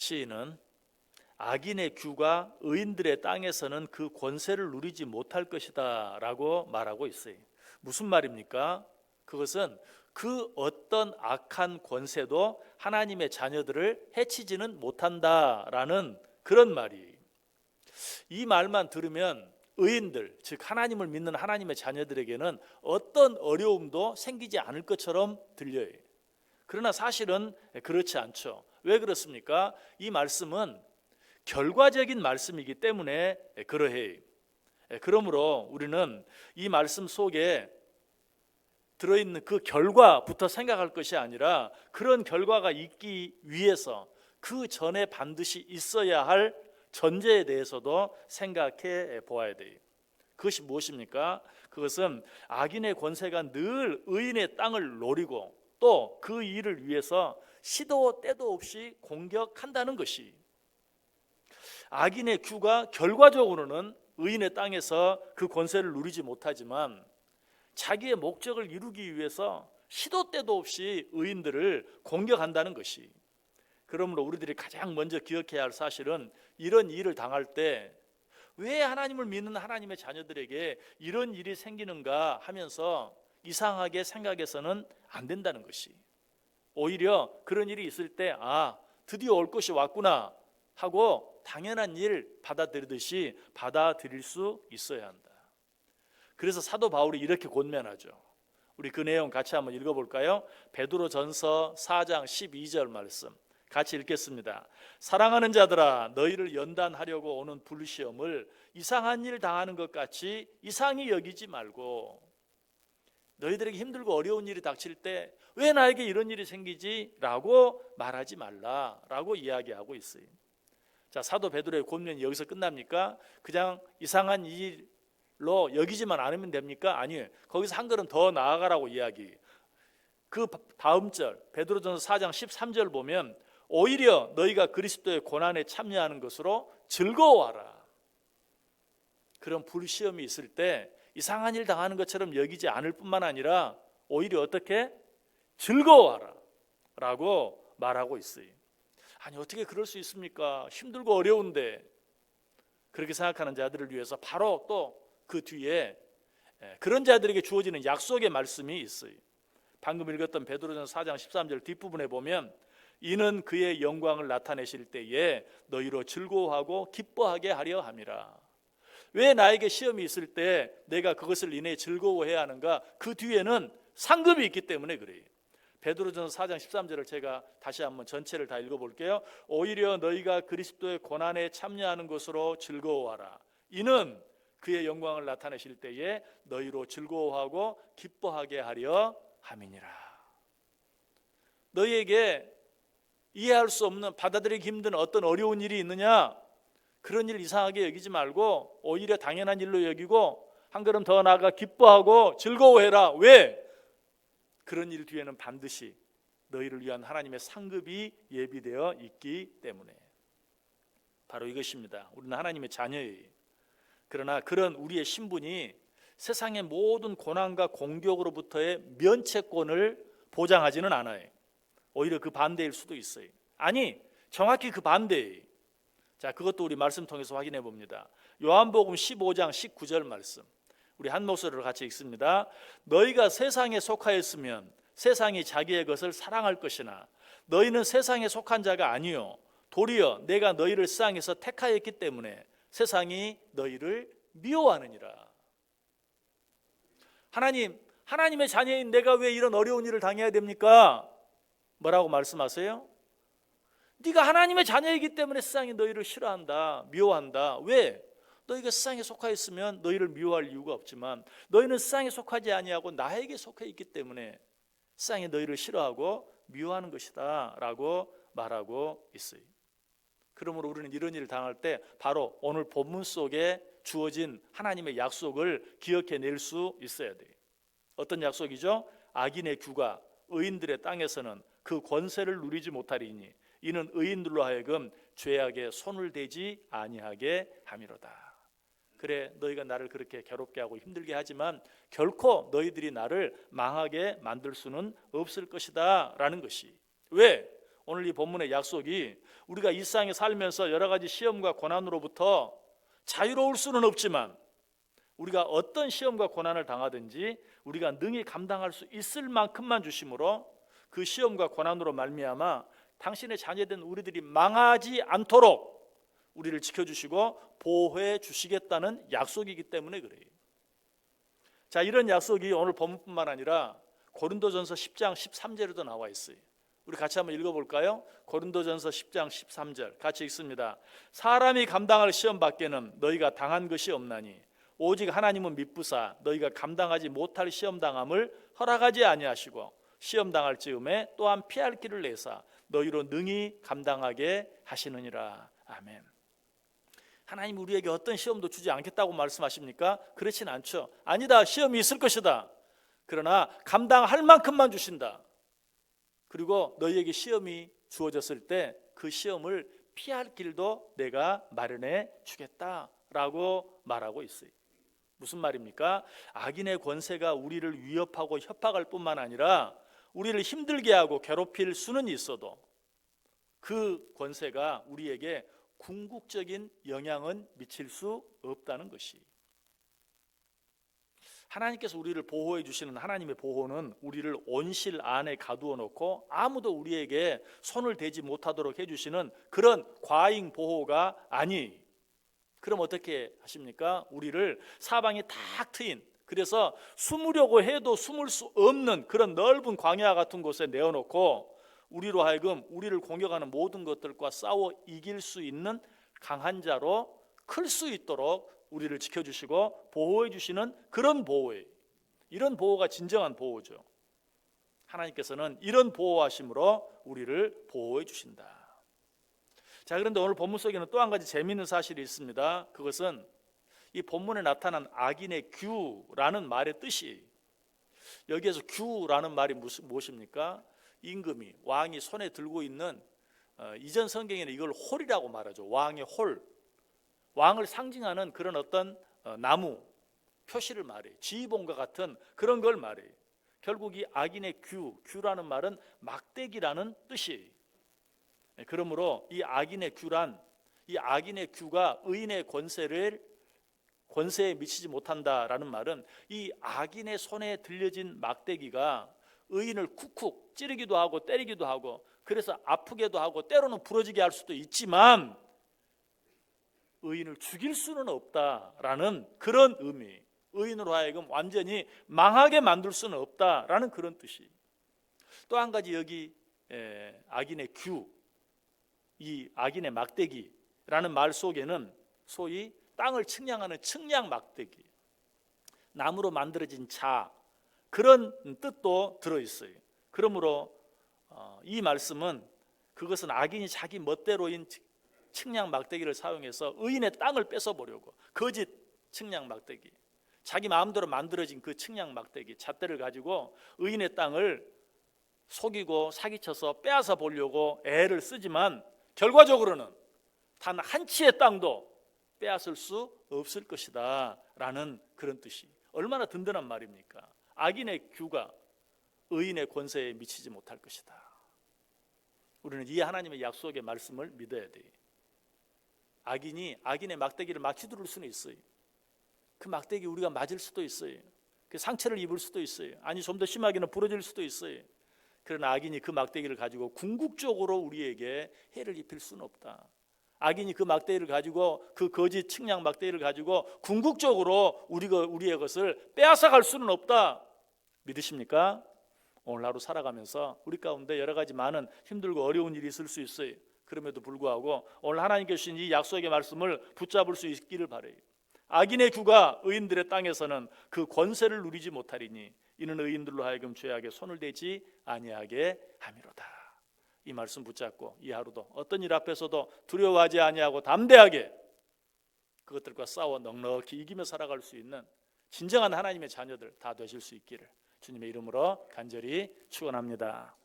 시인은 악인의 규가 의인들의 땅에서는 그 권세를 누리지 못할 것이다 라고 말하고 있어요. 무슨 말입니까? 그것은 그 어떤 악한 권세도 하나님의 자녀들을 해치지는 못한다라는 그런 말이에요. 이 말만 들으면 의인들, 즉 하나님을 믿는 하나님의 자녀들에게는 어떤 어려움도 생기지 않을 것처럼 들려요. 그러나 사실은 그렇지 않죠. 왜 그렇습니까? 이 말씀은 결과적인 말씀이기 때문에 그러해요. 그러므로 우리는 이 말씀 속에 들어있는 그 결과부터 생각할 것이 아니라 그런 결과가 있기 위해서 그 전에 반드시 있어야 할 전제에 대해서도 생각해 보아야 돼요. 그것이 무엇입니까? 그것은 악인의 권세가 늘 의인의 땅을 노리고 또 그 일을 위해서 시도 때도 없이 공격한다는 것이, 악인의 규가 결과적으로는 의인의 땅에서 그 권세를 누리지 못하지만 자기의 목적을 이루기 위해서 시도 때도 없이 의인들을 공격한다는 것이, 그러므로 우리들이 가장 먼저 기억해야 할 사실은 이런 일을 당할 때 왜 하나님을 믿는 하나님의 자녀들에게 이런 일이 생기는가 하면서 이상하게 생각해서는 안 된다는 것이, 오히려 그런 일이 있을 때 드디어 올 것이 왔구나 하고 당연한 일 받아들이듯이 받아들일 수 있어야 한다. 그래서 사도 바울이 이렇게 권면하죠. 우리 그 내용 같이 한번 읽어볼까요? 베드로전서 4장 12절 말씀 같이 읽겠습니다. 사랑하는 자들아, 너희를 연단하려고 오는 불시험을 이상한 일 당하는 것 같이 이상히 여기지 말고, 너희들에게 힘들고 어려운 일이 닥칠 때 왜 나에게 이런 일이 생기지? 라고 말하지 말라라고 이야기하고 있어요. 자, 사도 베드로의 권면이 여기서 끝납니까? 그냥 이상한 일로 여기지만 않으면 됩니까? 아니에요. 거기서 한 걸음 더 나아가라고 이야기. 그 다음 절 베드로전서 4장 13절 보면 오히려 너희가 그리스도의 고난에 참여하는 것으로 즐거워하라. 그런 불시험이 있을 때 이상한 일 당하는 것처럼 여기지 않을 뿐만 아니라 오히려 어떻게? 즐거워하라 라고 말하고 있어요. 아니, 어떻게 그럴 수 있습니까? 힘들고 어려운데. 그렇게 생각하는 자들을 위해서 바로 또 그 뒤에 그런 자들에게 주어지는 약속의 말씀이 있어요. 방금 읽었던 베드로전서 4장 13절 뒷부분에 보면 이는 그의 영광을 나타내실 때에 너희로 즐거워하고 기뻐하게 하려 함이라. 왜 나에게 시험이 있을 때 내가 그것을 인해 즐거워해야 하는가? 그 뒤에는 상급이 있기 때문에 그래요. 베드로전서 4장 13절을 제가 다시 한번 전체를 다 읽어볼게요. 오히려 너희가 그리스도의 고난에 참여하는 것으로 즐거워하라. 이는 그의 영광을 나타내실 때에 너희로 즐거워하고 기뻐하게 하려 함이니라. 너희에게 이해할 수 없는, 받아들이기 힘든 어떤 어려운 일이 있느냐? 그런 일 이상하게 여기지 말고 오히려 당연한 일로 여기고 한 걸음 더 나아가 기뻐하고 즐거워해라. 왜? 그런 일 뒤에는 반드시 너희를 위한 하나님의 상급이 예비되어 있기 때문에. 바로 이것입니다. 우리는 하나님의 자녀예요. 그러나 그런 우리의 신분이 세상의 모든 고난과 공격으로부터의 면책권을 보장하지는 않아요. 오히려 그 반대일 수도 있어요. 아니, 정확히 그 반대예요. 자, 그것도 우리 말씀 통해서 확인해 봅니다. 요한복음 15장 19절 말씀, 우리 한 목소리로 같이 읽습니다. 너희가 세상에 속하였으면 세상이 자기의 것을 사랑할 것이나 너희는 세상에 속한 자가 아니요 도리어 내가 너희를 세상에서 택하였기 때문에 세상이 너희를 미워하느니라. 하나님의 자녀인 내가 왜 이런 어려운 일을 당해야 됩니까? 뭐라고 말씀하세요? 네가 하나님의 자녀이기 때문에 세상이 너희를 싫어한다, 미워한다. 왜? 너희가 세상에 속하였으면 너희를 미워할 이유가 없지만 너희는 세상에 속하지 아니하고 나에게 속해 있기 때문에 세상이 너희를 싫어하고 미워하는 것이다 라고 말하고 있어요. 그러므로 우리는 이런 일을 당할 때 바로 오늘 본문 속에 주어진 하나님의 약속을 기억해낼 수 있어야 돼요. 어떤 약속이죠? 악인의 규가 의인들의 땅에서는 그 권세를 누리지 못하리니 이는 의인들로 하여금 죄악에 손을 대지 아니하게 함이로다. 그래, 너희가 나를 그렇게 괴롭게 하고 힘들게 하지만 결코 너희들이 나를 망하게 만들 수는 없을 것이다 라는 것이. 왜? 오늘 이 본문의 약속이 우리가 이 세상에 살면서 여러 가지 시험과 고난으로부터 자유로울 수는 없지만 우리가 어떤 시험과 고난을 당하든지 우리가 능히 감당할 수 있을 만큼만 주심으로 그 시험과 고난으로 말미암아 당신의 자녀된 우리들이 망하지 않도록 우리를 지켜주시고 보호해 주시겠다는 약속이기 때문에 그래요. 자, 이런 약속이 오늘 본문뿐만 아니라 고린도전서 10장 13절에도 나와 있어요. 우리 같이 한번 읽어볼까요? 고린도전서 10장 13절 같이 읽습니다. 사람이 감당할 시험 밖에는 너희가 당한 것이 없나니 오직 하나님은 미쁘사 너희가 감당하지 못할 시험 당함을 허락하지 아니하시고 시험 당할 즈음에 또한 피할 길을 내사 너희로 능히 감당하게 하시느니라. 아멘. 하나님 우리에게 어떤 시험도 주지 않겠다고 말씀하십니까? 그렇진 않죠. 아니다, 시험이 있을 것이다. 그러나 감당할 만큼만 주신다. 그리고 너희에게 시험이 주어졌을 때 그 시험을 피할 길도 내가 마련해 주겠다라고 말하고 있어요. 무슨 말입니까? 악인의 권세가 우리를 위협하고 협박할 뿐만 아니라 우리를 힘들게 하고 괴롭힐 수는 있어도 그 권세가 우리에게 궁극적인 영향은 미칠 수 없다는 것이, 하나님께서 우리를 보호해 주시는 하나님의 보호는 우리를 온실 안에 가두어 놓고 아무도 우리에게 손을 대지 못하도록 해주시는 그런 과잉 보호가 아니. 그럼 어떻게 하십니까? 우리를 사방이 탁 트인, 그래서 숨으려고 해도 숨을 수 없는 그런 넓은 광야 같은 곳에 내어놓고 우리로 하여금 우리를 공격하는 모든 것들과 싸워 이길 수 있는 강한 자로 클 수 있도록 우리를 지켜주시고 보호해 주시는 그런 보호예요. 이런 보호가 진정한 보호죠. 하나님께서는 이런 보호하심으로 우리를 보호해 주신다. 자, 그런데 오늘 본문 속에는 또 한 가지 재미있는 사실이 있습니다. 그것은 이 본문에 나타난 악인의 규라는 말의 뜻이, 여기에서 규라는 말이 무엇입니까? 임금이, 왕이 손에 들고 있는, 이전 성경에는 이걸 홀이라고 말하죠. 왕의 홀, 왕을 상징하는 그런 어떤 나무, 표시를 말해요. 지휘봉과 같은 그런 걸 말해요. 결국 이 악인의 규라는 말은 막대기라는 뜻이에요. 그러므로 이 악인의 규가 의인의 권세에 미치지 못한다라는 말은 이 악인의 손에 들려진 막대기가 의인을 쿡쿡 찌르기도 하고 때리기도 하고 그래서 아프게도 하고 때로는 부러지게 할 수도 있지만 의인을 죽일 수는 없다라는 그런 의미, 의인으로 하여금 완전히 망하게 만들 수는 없다라는 그런 뜻이. 또 한 가지 여기 악인의 규, 이 악인의 막대기라는 말 속에는 소위 땅을 측량하는 측량 막대기, 나무로 만들어진 자, 그런 뜻도 들어있어요. 그러므로 이 말씀은 그것은 악인이 자기 멋대로인 측량 막대기를 사용해서 의인의 땅을 뺏어보려고, 거짓 측량 막대기, 자기 마음대로 만들어진 그 측량 막대기, 잣대를 가지고 의인의 땅을 속이고 사기쳐서 빼앗아 보려고 애를 쓰지만 결과적으로는 단 한 치의 땅도 빼앗을 수 없을 것이다 라는 그런 뜻이. 얼마나 든든한 말입니까? 악인의 규가 의인의 권세에 미치지 못할 것이다. 우리는 이 하나님의 약속의 말씀을 믿어야 돼. 악인이 악인의 막대기를 막 휘두를 수는 있어요. 그 막대기 우리가 맞을 수도 있어요. 그 상처를 입을 수도 있어요. 아니 좀 더 심하게는 부러질 수도 있어요. 그러나 악인이 그 막대기를 가지고 궁극적으로 우리에게 해를 입힐 수는 없다. 악인이 그 막대기를 가지고, 그 거짓 측량 막대기를 가지고 궁극적으로 우리의 것을 빼앗아갈 수는 없다. 믿으십니까? 오늘 하루 살아가면서 우리 가운데 여러 가지 많은 힘들고 어려운 일이 있을 수 있어요. 그럼에도 불구하고 오늘 하나님께 주신 이 약속의 말씀을 붙잡을 수 있기를 바라요. 악인의 규가 의인들의 땅에서는 그 권세를 누리지 못하리니 이는 의인들로 하여금 죄악에 손을 대지 아니하게 함이로다. 이 말씀 붙잡고 이 하루도 어떤 일 앞에서도 두려워하지 아니하고 담대하게 그것들과 싸워 넉넉히 이기며 살아갈 수 있는 진정한 하나님의 자녀들 다 되실 수 있기를 주님의 이름으로 간절히 축원합니다.